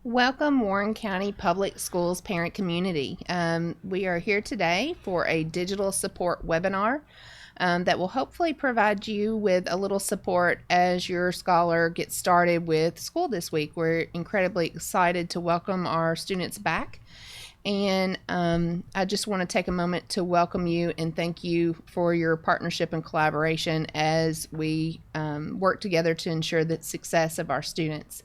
Welcome, Warren County Public Schools parent community. We are here today for a digital support webinar that will hopefully provide you with a little support as your scholar gets started with school this week. We're incredibly excited to welcome our students back. And I just want to take a moment to welcome you and thank you for your partnership and collaboration as we work together to ensure the success of our students.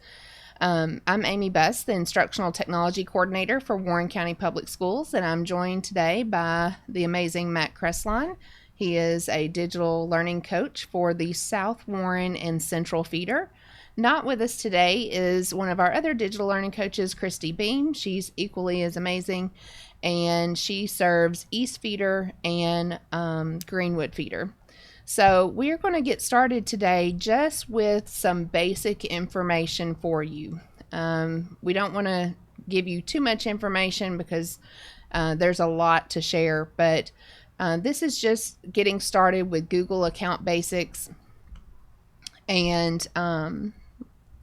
I'm Amy Buss, the Instructional Technology Coordinator for Warren County Public Schools, and I'm joined today by the amazing Matt Cressline. He is a digital learning coach for the South Warren and Central Feeder. Not with us today is one of our other digital learning coaches, Christy Beam. She's equally as amazing, and she serves East Feeder and Greenwood Feeder. So we're going to get started today just with some basic information for you. We don't want to give you too much information because there's a lot to share, but this is just getting started with Google account basics. And let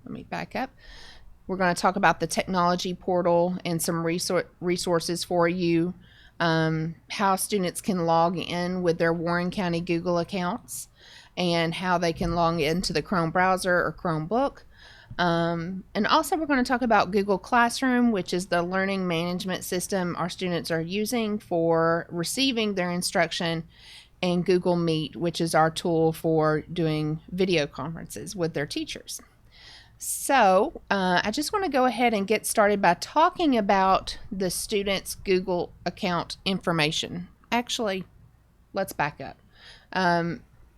me back up. We're going to talk about the technology portal and some resources for you. How students can log in with their Warren County Google accounts and how they can log into the Chrome browser or Chromebook. And also, we're going to talk about Google Classroom, which is the learning management system our students are using for receiving their instruction, and Google Meet, which is our tool for doing video conferences with their teachers. So I just want to go ahead and get started by talking about the students' Google account information. Actually, let's back up.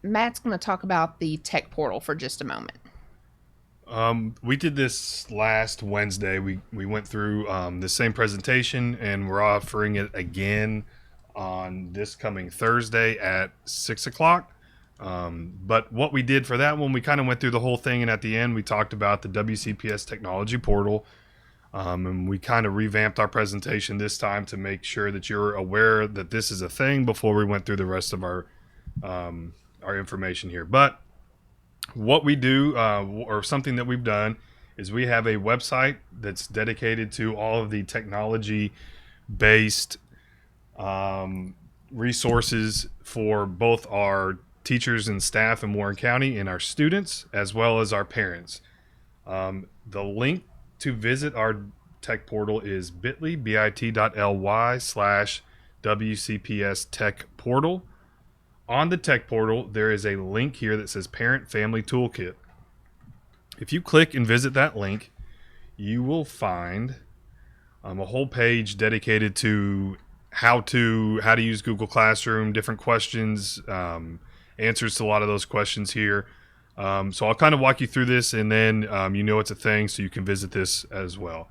Matt's going to talk about the tech portal for just a moment. We did this last Wednesday. We went through the same presentation, and we're offering it again on this coming Thursday at 6 o'clock. But what we did for that one, we kind of went through the whole thing, and at the end, we talked about the WCPS Technology Portal. And we kind of revamped our presentation this time to make sure that you're aware that this is a thing before we went through the rest of our information here. But what we do, or something that we've done, is we have a website that's dedicated to all of the technology-based resources for both our teachers and staff in Warren County and our students, as well as our parents. The link to visit our tech portal is bit.ly/WCPS Tech Portal. On the tech portal, there is a link here that says Parent Family Toolkit. If you click and visit that link, you will find a whole page dedicated to how to use Google Classroom, different questions, answers to a lot of those questions here. So I'll kind of walk you through this, and then it's a thing, so you can visit this as well.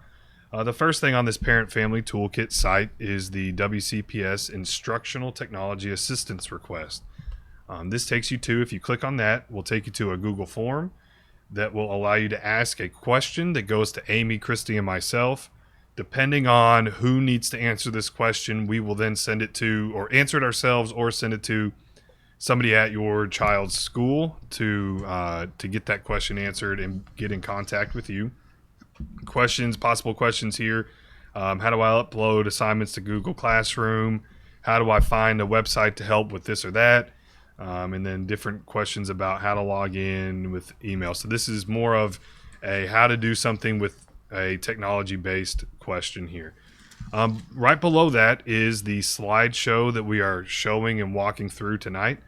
The first thing on this Parent Family Toolkit site is the WCPS Instructional Technology Assistance request. This takes you to, if you click on that, will take you to a Google form that will allow you to ask a question that goes to Amy, Christy, and myself. Depending on who needs to answer this question, we will then send it to, or answer it ourselves, or send it to somebody at your child's school to get that question answered and get in contact with you. Possible questions here. How do I upload assignments to Google Classroom? How do I find a website to help with this or that? And then different questions about how to log in with email. So this is more of a how to do something with a technology-based question here. Right below that is the slideshow that we are showing and walking through tonight.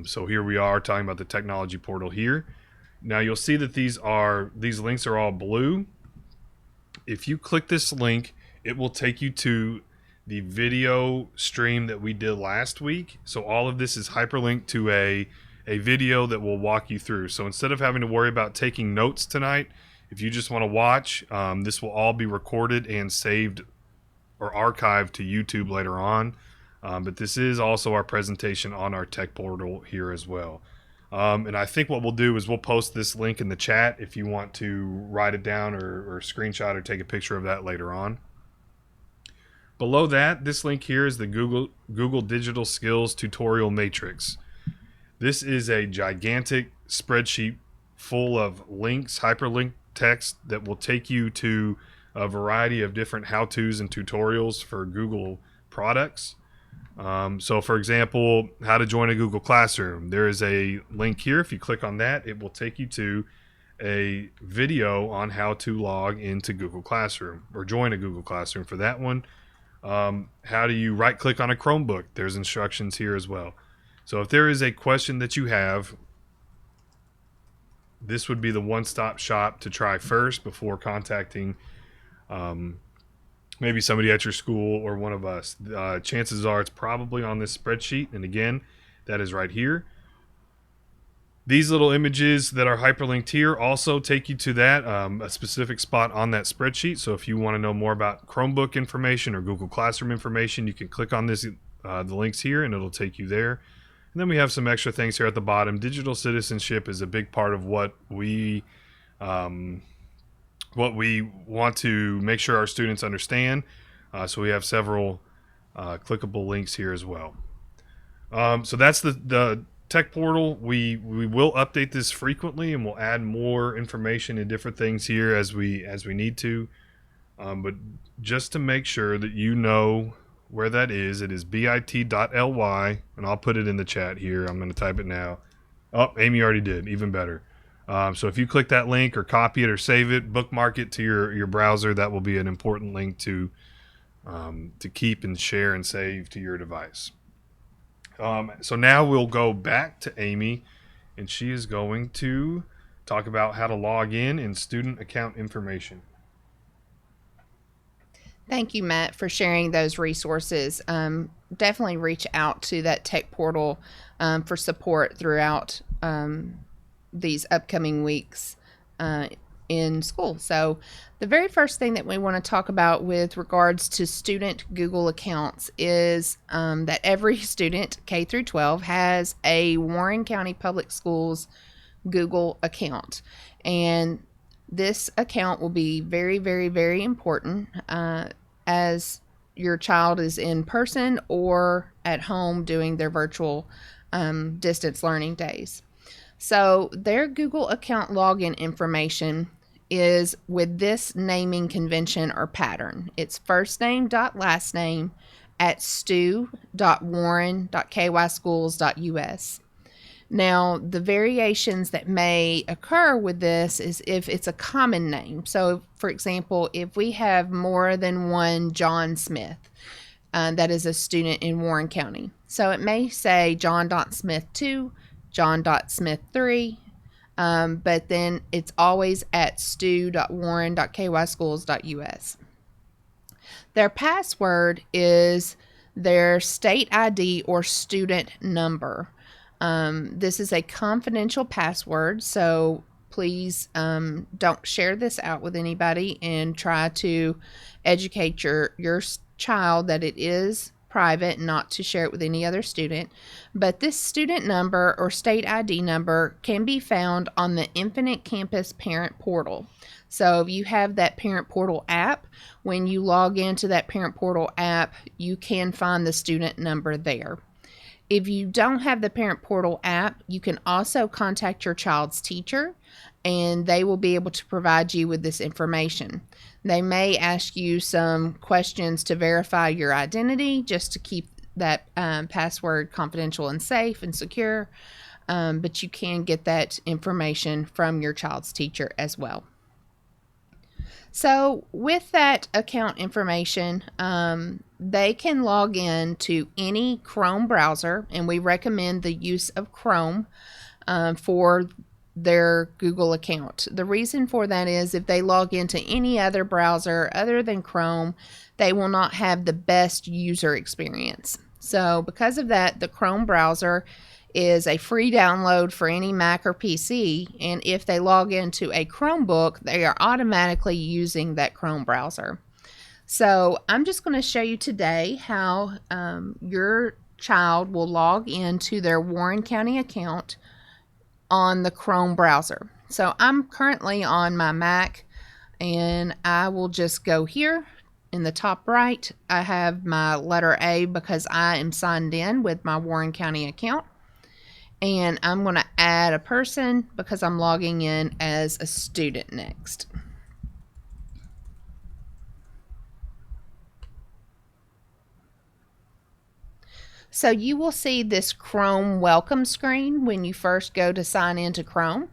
So here we are talking about the technology portal here. Now you'll see that these links are all blue. If you click this link, it will take you to the video stream that we did last week. So all of this is hyperlinked to a video that will walk you through. So instead of having to worry about taking notes tonight, if you just want to watch, this will all be recorded and saved or archived to YouTube later on. But this is also our presentation on our tech portal here as well. And I think what we'll do is we'll post this link in the chat if you want to write it down or screenshot or take a picture of that later on. Below that, this link here is the Google Digital Skills Tutorial Matrix. This is a gigantic spreadsheet full of links, hyperlinked text that will take you to a variety of different how-tos and tutorials for Google products. So for example, how to join a Google Classroom. There is a link here. If you click on that, it will take you to a video on how to log into Google Classroom or join a Google Classroom for that one. How do you right click on a Chromebook? There's instructions here as well. So if there is a question that you have, this would be the one-stop shop to try first before contacting maybe somebody at your school or one of us. Chances are it's probably on this spreadsheet, and again, that is right here. These little images that are hyperlinked here also take you to that, a specific spot on that spreadsheet. So if you want to know more about Chromebook information or Google Classroom information, you can click on this, the links here, and it'll take you there. And then we have some extra things here at the bottom. Digital citizenship is a big part of what we want to make sure our students understand. So we have several clickable links here as well. So that's the tech portal. We will update this frequently, and we'll add more information and different things here as we need to. But just to make sure that you know where that is, it is bit.ly, and I'll put it in the chat here. I'm going to type it now. Oh, Amy already did. Even better. So if you click that link or copy it or save it, bookmark it to your browser, that will be an important link to keep and share and save to your device. So now we'll go back to Amy, and she is going to talk about how to log in and student account information. Thank you, Matt, for sharing those resources. Definitely reach out to that tech portal for support throughout these upcoming weeks in school. So the very first thing that we want to talk about with regards to student Google accounts is that every student K through 12 has a Warren County Public Schools Google account. And this account will be very, very, very important as your child is in person or at home doing their virtual distance learning days. So their Google account login information is with this naming convention or pattern. It's first name dot last name at stu.warren.kyschools.us. Now, the variations that may occur with this is if it's a common name. So, for example, if we have more than one John Smith, that is a student in Warren County. So it may say John.Smith 2, John.Smith 3, but then it's always at stu.warren.kyschools.us. Their password is their state ID or student number. This is a confidential password, so please don't share this out with anybody, and try to educate your child that it is private, not to share it with any other student. But this student number or state ID number can be found on the Infinite Campus Parent Portal. So if you have that Parent Portal app, when you log into that Parent Portal app, you can find the student number there. If you don't have the Parent Portal app, you can also contact your child's teacher, and they will be able to provide you with this information. They may ask you some questions to verify your identity, just to keep that password confidential and safe and secure, but you can get that information from your child's teacher as well. So with that account information, they can log in to any Chrome browser, and we recommend the use of Chrome for their Google account. The reason for that is if they log into any other browser other than Chrome, they will not have the best user experience. So because of that, the Chrome browser is a free download for any Mac or PC, and if they log into a Chromebook, they are automatically using that Chrome browser. So I'm just going to show you today how your child will log into their Warren County account on the Chrome browser. So I'm currently on my Mac, and I will just go here in the top right. I have my letter A because I am signed in with my Warren County account. And I'm going to add a person because I'm logging in as a student next. So you will see this Chrome welcome screen when you first go to sign into Chrome.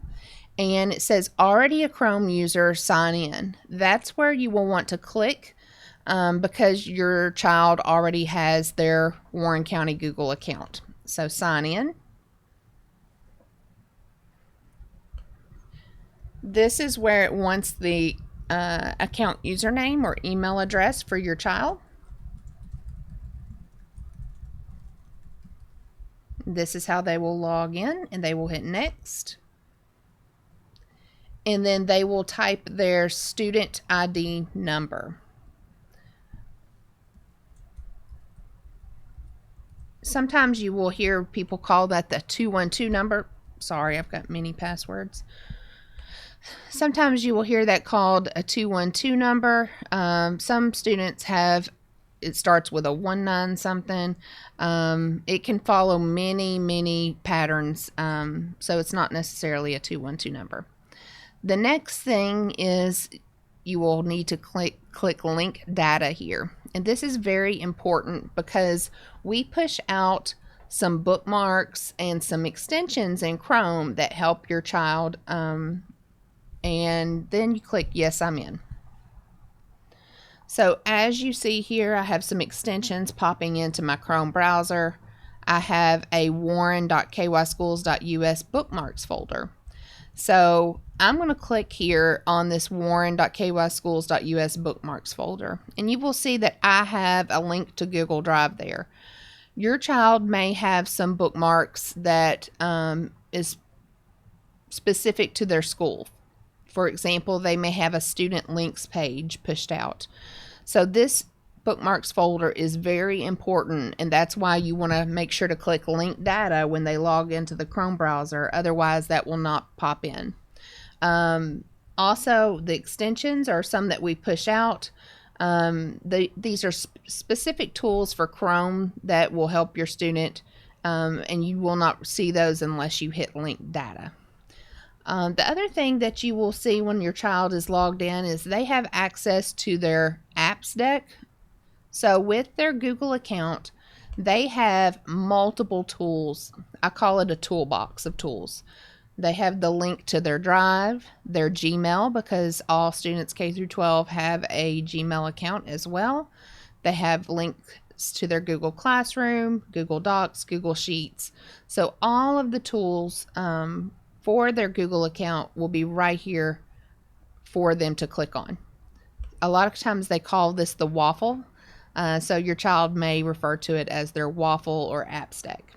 And it says already a Chrome user, sign in. That's where you will want to click because your child already has their Warren County Google account. So sign in. This is where it wants the account username or email address for your child. This is how they will log in, and they will hit next. And then they will type their student ID number. Sometimes you will hear people call that the 212 number. Sorry, I've got many passwords. Sometimes you will hear that called a 212 number. Some students have, it starts with a 19 something. It can follow many patterns, so it's not necessarily a 212 number. The next thing is you will need to click link data here. And this is very important because we push out some bookmarks, and some extensions in Chrome that help your child. And then you click Yes, I'm in. So as you see here, I have some extensions popping into my Chrome browser. I have a warren.kyschools.us bookmarks folder. So I'm going to click here on this warren.kyschools.us bookmarks folder, and you will see that I have a link to Google Drive there. Your child may have some bookmarks that is specific to their school. For example, they may have a student links page pushed out. So this bookmarks folder is very important, and that's why you want to make sure to click link data when they log into the Chrome browser. Otherwise, that will not pop in. Also, the extensions are some that we push out. These are specific tools for Chrome that will help your student, and you will not see those unless you hit link data. The other thing that you will see when your child is logged in is they have access to their apps deck. So with their Google account, they have multiple tools. I call it a toolbox of tools. They have the link to their Drive, their Gmail, because all students K through 12 have a Gmail account as well. They have links to their Google Classroom, Google Docs, Google Sheets. So all of the tools for their Google account will be right here for them to click on. A lot of times they call this the waffle, so your child may refer to it as their waffle or app stack.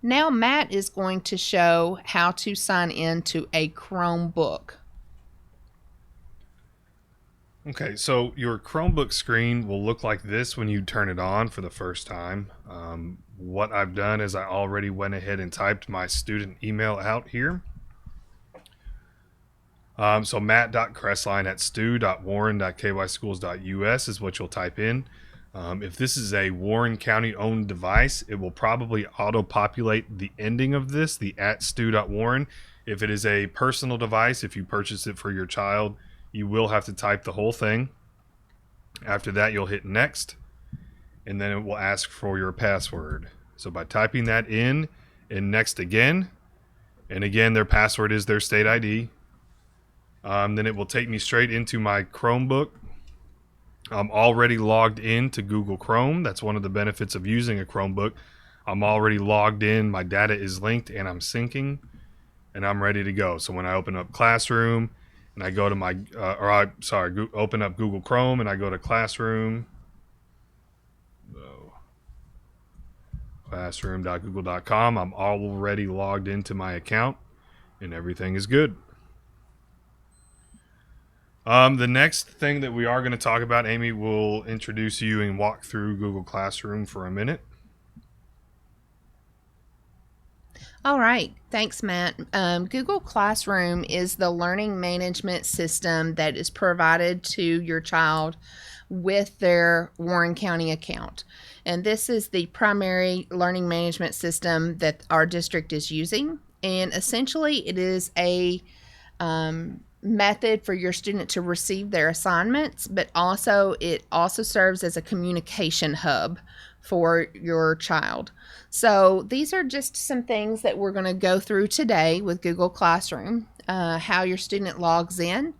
Now Matt is going to show how to sign in to a Chromebook. Okay, so your Chromebook screen will look like this when you turn it on for the first time. What I've done is I already went ahead and typed my student email out here. So matt.cressline@stu.warren.kyschools.us is what you'll type in. If this is a Warren County owned device, it will probably auto-populate the ending of this, the @stu.warren. If it is a personal device, if you purchase it for your child, you will have to type the whole thing. After that, you'll hit next, and then it will ask for your password. So by typing that in and next again, and again, their password is their state ID, then it will take me straight into my Chromebook. I'm already logged in to Google Chrome. That's one of the benefits of using a Chromebook. I'm already logged in, my data is linked, and I'm syncing, and I'm ready to go. So when I open up Classroom, and I go to my, open up Google Chrome, and I go to Classroom, classroom.google.com. I'm already logged into my account, and everything is good. The next thing that we are going to talk about, Amy will introduce you and walk through Google Classroom for a minute. All right, thanks, Matt. Google Classroom is the learning management system that is provided to your child with their Warren County account. And this is the primary learning management system that our district is using. And essentially, it is a method for your student to receive their assignments, but also it also serves as a communication hub for your child. So these are just some things that we're going to go through today with Google Classroom. How your student logs in,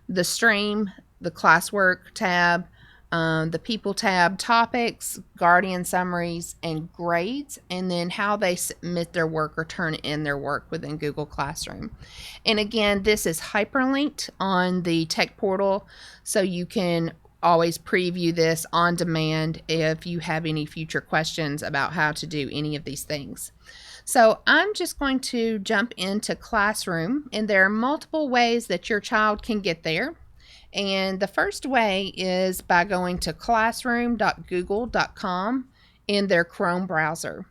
the stream, the Classwork tab, the People tab, topics, Guardian summaries, and grades, and then how they submit their work or turn in their work within Google Classroom. And again, this is hyperlinked on the tech portal, so you can always preview this on demand if you have any future questions about how to do any of these things. So I'm just going to jump into Classroom, and there are multiple ways that your child can get there. And the first way is by going to classroom.google.com in their Chrome browser.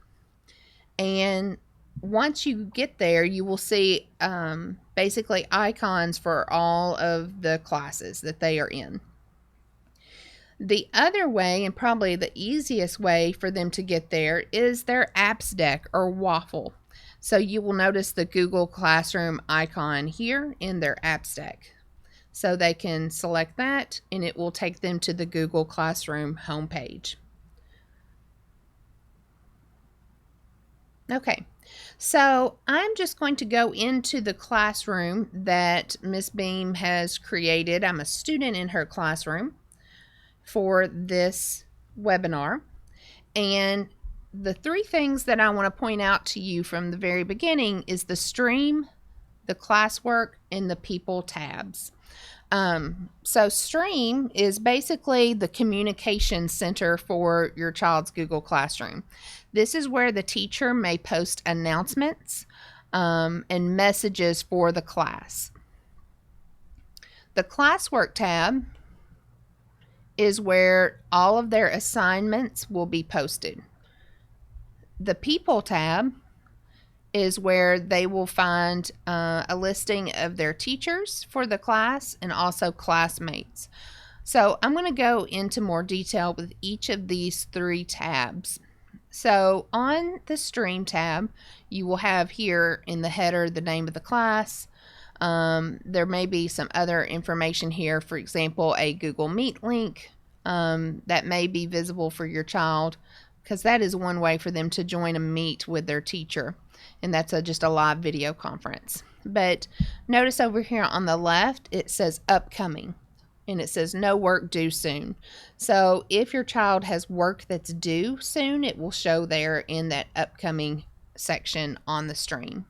And once you get there, you will see basically icons for all of the classes that they are in. The other way, and probably the easiest way for them to get there, is their apps deck or waffle. So you will notice the Google Classroom icon here in their apps deck. So they can select that, and it will take them to the Google Classroom homepage. Okay, so I'm just going to go into the classroom that Miss Beam has created. I'm a student in her classroom for this webinar. And the three things that I want to point out to you from the very beginning is the stream, the classwork, and the people tabs. So Stream is basically the communication center for your child's Google Classroom. This is where the teacher may post announcements and messages for the class. The Classwork tab is where all of their assignments will be posted. The People tab is where they will find a listing of their teachers for the class and also classmates. So I'm going to go into more detail with each of these three tabs. So on the Stream tab, you will have here in the header the name of the class. There may be some other information here, for example, a Google Meet link that may be visible for your child, because that is one way for them to join a meet with their teacher, and that's just a live video conference. But notice over here on the left, it says upcoming, and it says no work due soon. So if your child has work that's due soon, it will show there in that upcoming section on the stream.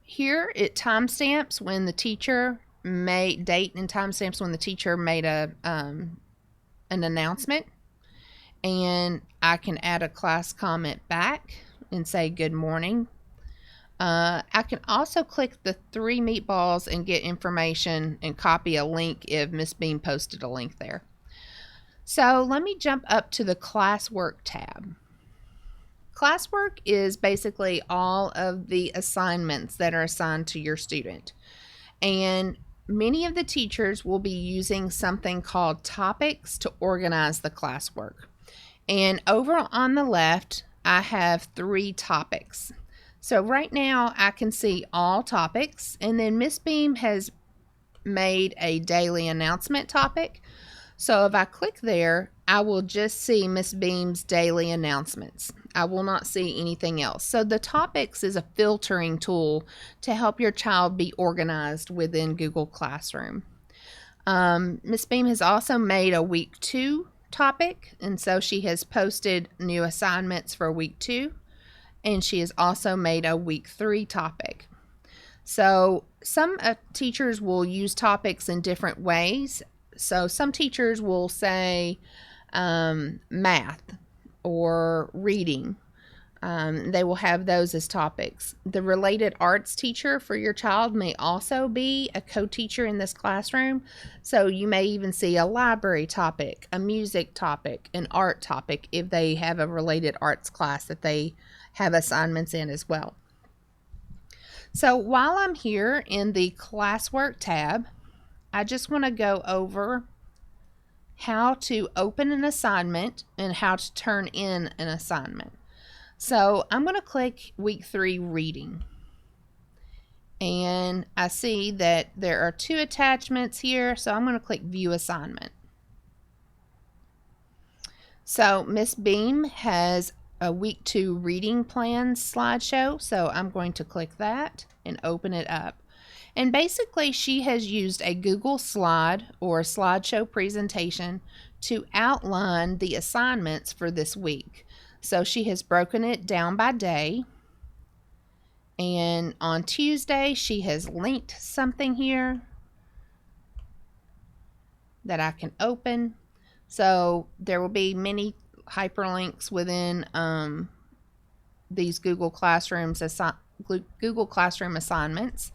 Here it timestamps when the teacher made date and timestamps when the teacher made an announcement. And I can add a class comment back and say good morning. I can also click the three meatballs and get information and copy a link if Miss Beam posted a link there. So let me jump up to the Classwork tab. Classwork is basically all of the assignments that are assigned to your student. And many of the teachers will be using something called topics to organize the classwork. And over on the left, I have three topics. So right now I can see all topics, and then Miss Beam has made a daily announcement topic. So if I click there, I will just see Miss Beam's daily announcements. I will not see anything else. So the topics is a filtering tool to help your child be organized within Google Classroom. Miss Beam has also made a week 2 topic, and so she has posted new assignments for week 2, and she has also made a week 3 topic. So some teachers will use topics in different ways. So some teachers will say math or reading. They will have those as topics. The related arts teacher for your child may also be a co-teacher in this classroom. So you may even see a library topic, a music topic, an art topic if they have a related arts class that they have assignments in as well. So while I'm here in the Classwork tab, I just want to go over how to open an assignment and how to turn in an assignment. So I'm going to click week 3 reading, and I see that there are 2 attachments here, so I'm going to click view assignment. So Miss Beam has a week 2 reading plan slideshow, so I'm going to click that and open it up. And basically she has used a Google slide or a slideshow presentation to outline the assignments for this week. So she has broken it down by day, and on Tuesday she has linked something here that I can open. So there will be many hyperlinks within these Google Classroom assignments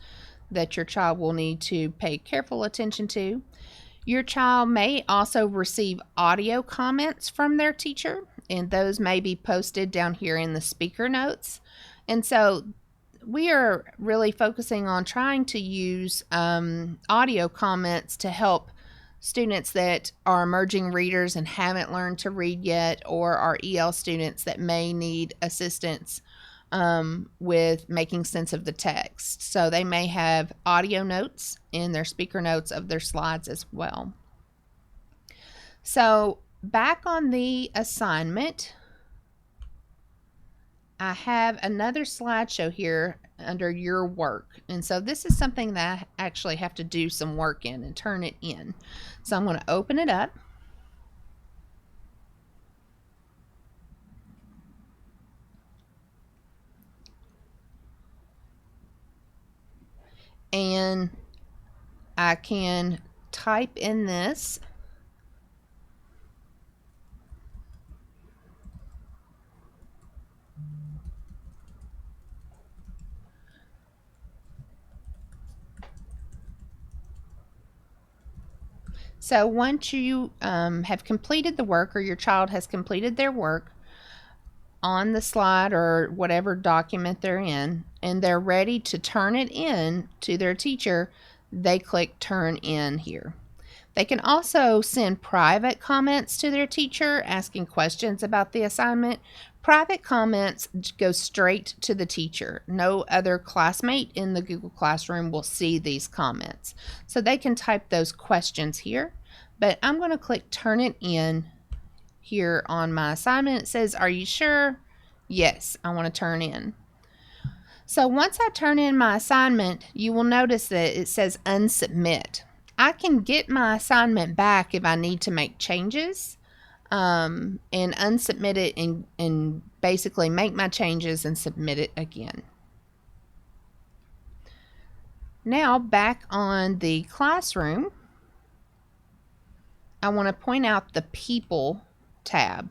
that your child will need to pay careful attention to. Your child may also receive audio comments from their teacher, and those may be posted down here in the speaker notes. And so we are really focusing on trying to use audio comments to help students that are emerging readers and haven't learned to read yet, or are EL students that may need assistance with making sense of the text. So they may have audio notes in their speaker notes of their slides as well. So back on the assignment, I have another slideshow here under your work. And so this is something that I actually have to do some work in and turn it in. So I'm going to open it up. And I can type in this. So once you have completed the work, or your child has completed their work on the slide or whatever document they're in, and they're ready to turn it in to their teacher, they click Turn In here. They can also send private comments to their teacher asking questions about the assignment. Private comments go straight to the teacher. No other classmate in the Google Classroom will see these comments. So they can type those questions here, but I'm going to click Turn It In here on my assignment. It says, are you sure? Yes, I want to turn in. So once I turn in my assignment, you will notice that it says Unsubmit. I can get my assignment back if I need to make changes, and unsubmit it and basically make my changes and submit it again. Now back on the classroom, I want to point out the People tab.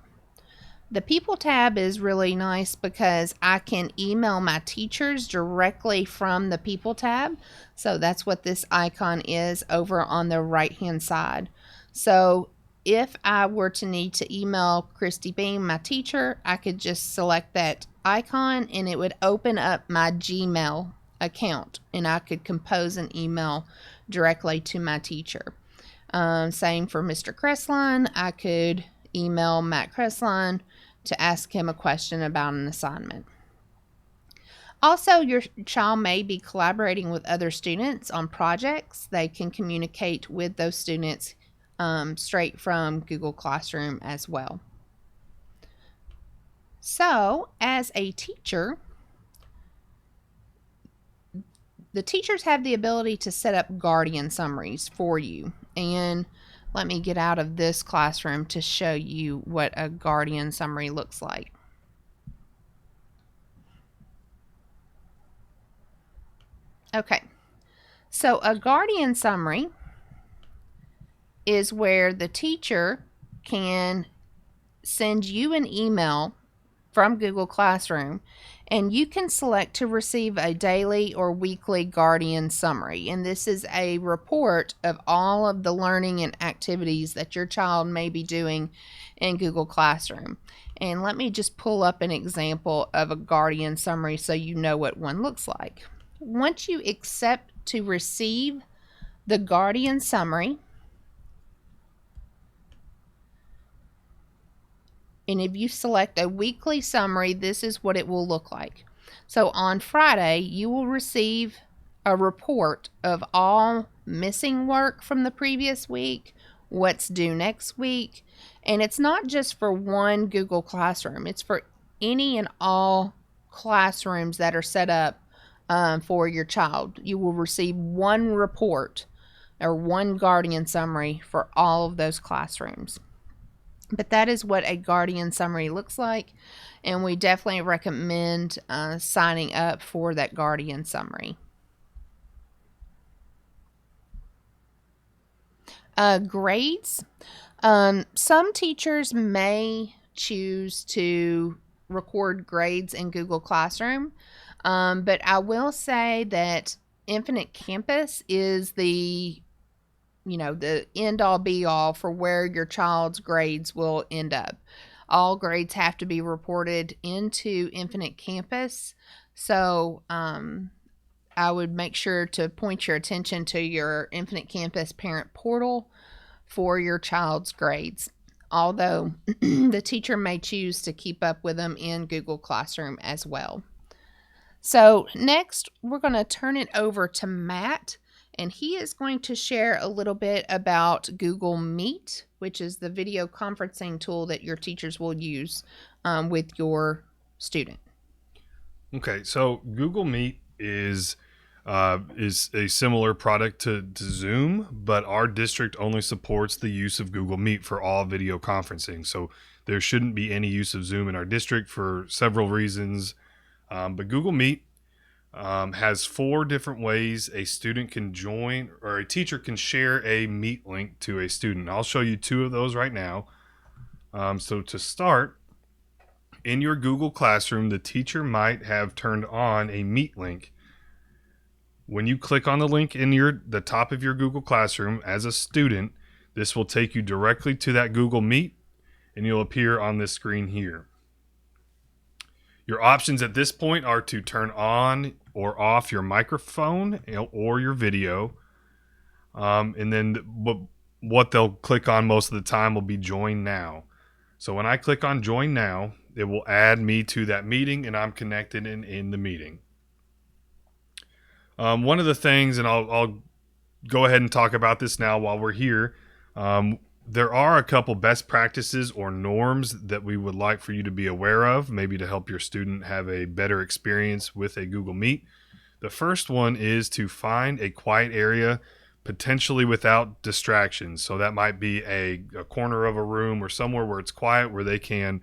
The People tab is really nice because I can email my teachers directly from the People tab. So that's what this icon is over on the right hand side. So if I were to need to email Christy Beam, my teacher, I could just select that icon and it would open up my Gmail account and I could compose an email directly to my teacher. Same for Mr. Cressline. I could email Matt Cressline to ask him a question about an assignment. Also, your child may be collaborating with other students on projects. They can communicate with those students straight from Google Classroom as well. So, as a teacher, the teachers have the ability to set up guardian summaries for you. And let me get out of this classroom to show you what a guardian summary looks like. Okay, so a guardian summary is where the teacher can send you an email from Google Classroom and you can select to receive a daily or weekly guardian summary. And this is a report of all of the learning and activities that your child may be doing in Google Classroom. And let me just pull up an example of a guardian summary so you know what one looks like. Once you accept to receive the guardian summary, and if you select a weekly summary, this is what it will look like. So on Friday, you will receive a report of all missing work from the previous week, what's due next week, and it's not just for one Google Classroom. It's for any and all classrooms that are set up for your child. You will receive one report or one guardian summary for all of those classrooms. But that is what a guardian summary looks like, and we definitely recommend signing up for that guardian summary. Grades. Some teachers may choose to record grades in Google Classroom, but I will say that Infinite Campus is the end all be all for where your child's grades will end up. All grades have to be reported into Infinite Campus. So I would make sure to point your attention to your Infinite Campus parent portal for your child's grades. Although the teacher may choose to keep up with them in Google Classroom as well. So next, we're going to turn it over to Matt. And he is going to share a little bit about Google Meet, which is the video conferencing tool that your teachers will use with your student. Okay, so Google Meet is a similar product to Zoom, but our district only supports the use of Google Meet for all video conferencing. So there shouldn't be any use of Zoom in our district for several reasons. But Google Meet has 4 different ways a student can join or a teacher can share a Meet link to a student. I'll show you 2 of those right now. So to start, in your Google Classroom, the teacher might have turned on a Meet link. When you click on the link in the top of your Google Classroom as a student, this will take you directly to that Google Meet, and you'll appear on this screen here. Your options at this point are to turn on or off your microphone or your video. And then what they'll click on most of the time will be Join Now. So when I click on Join Now, it will add me to that meeting, and I'm connected and in the meeting. One of the things, and I'll go ahead and talk about this now while we're here. There are a couple best practices or norms that we would like for you to be aware of, maybe to help your student have a better experience with a Google Meet. The first one is to find a quiet area, potentially without distractions. So that might be a corner of a room or somewhere where it's quiet, where they can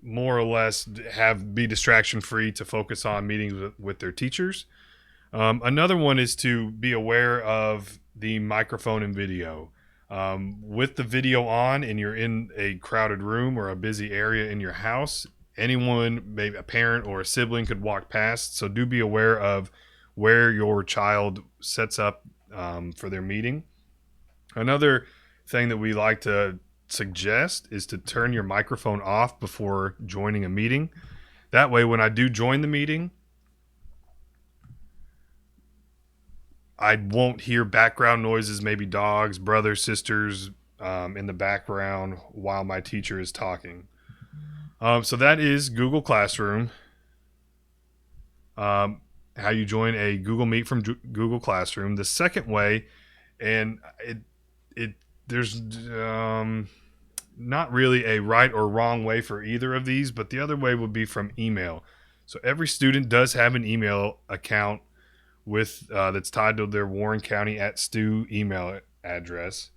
more or less be distraction free to focus on meetings with their teachers. Another one is to be aware of the microphone and video. With the video on and you're in a crowded room or a busy area in your house, anyone, maybe a parent or a sibling, could walk past. So do be aware of where your child sets up for their meeting. Another thing that we like to suggest is to turn your microphone off before joining a meeting. That way, when I do join the meeting, I won't hear background noises, maybe dogs, brothers, sisters in the background while my teacher is talking. So that is Google Classroom. How you join a Google Meet from Google Classroom. The second way, and there's not really a right or wrong way for either of these, but the other way would be from email. So every student does have an email account with that's tied to their Warren County @stu email address.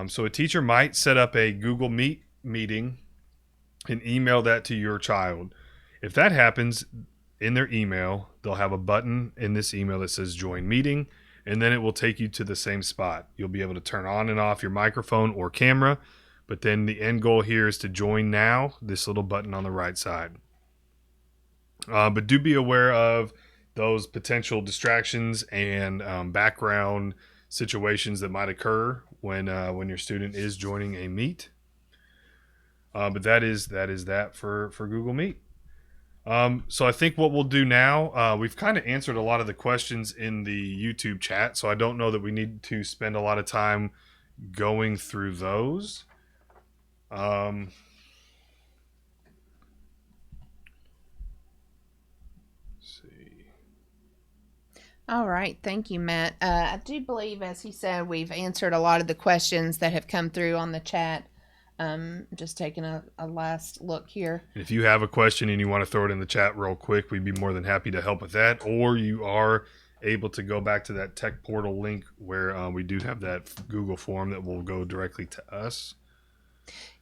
So a teacher might set up a Google Meet meeting and email that to your child. If that happens, in their email, they'll have a button in this email that says Join Meeting, and then it will take you to the same spot. You'll be able to turn on and off your microphone or camera, but then the end goal here is to join now, this little button on the right side. But do be aware of those potential distractions and background situations that might occur when your student is joining a Meet. But that is that for Google Meet. So I think what we'll do now, we've kind of answered a lot of the questions in the YouTube chat, so I don't know that we need to spend a lot of time going through those. Let's see. All right. Thank you, Matt. I do believe, as he said, we've answered a lot of the questions that have come through on the chat. Just taking a last look here. If you have a question and you want to throw it in the chat real quick, we'd be more than happy to help with that. Or you are able to go back to that tech portal link where we do have that Google form that will go directly to us.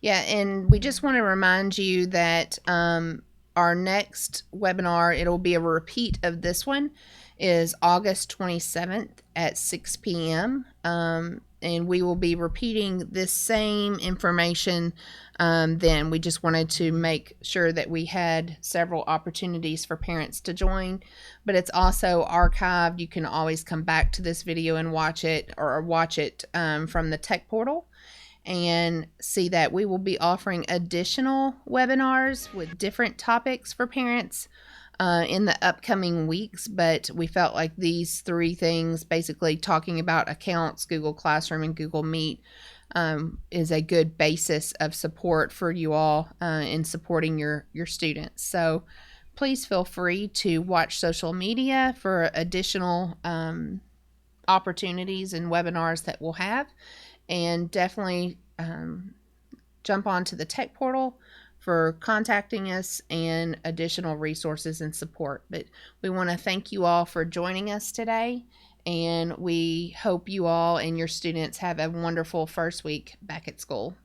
Yeah, and we just want to remind you that our next webinar, it'll be a repeat of this one, is August 27th at 6 p.m. And we will be repeating this same information then. We just wanted to make sure that we had several opportunities for parents to join, but it's also archived. You can always come back to this video and watch it, or watch it from the tech portal, and see that we will be offering additional webinars with different topics for parents in the upcoming weeks. But we felt like these 3 things, basically talking about accounts, Google Classroom, and Google Meet, is a good basis of support for you all in supporting your students. So please feel free to watch social media for additional opportunities and webinars that we'll have. And definitely jump onto the tech portal for contacting us and additional resources and support. But we want to thank you all for joining us today, and we hope you all and your students have a wonderful first week back at school.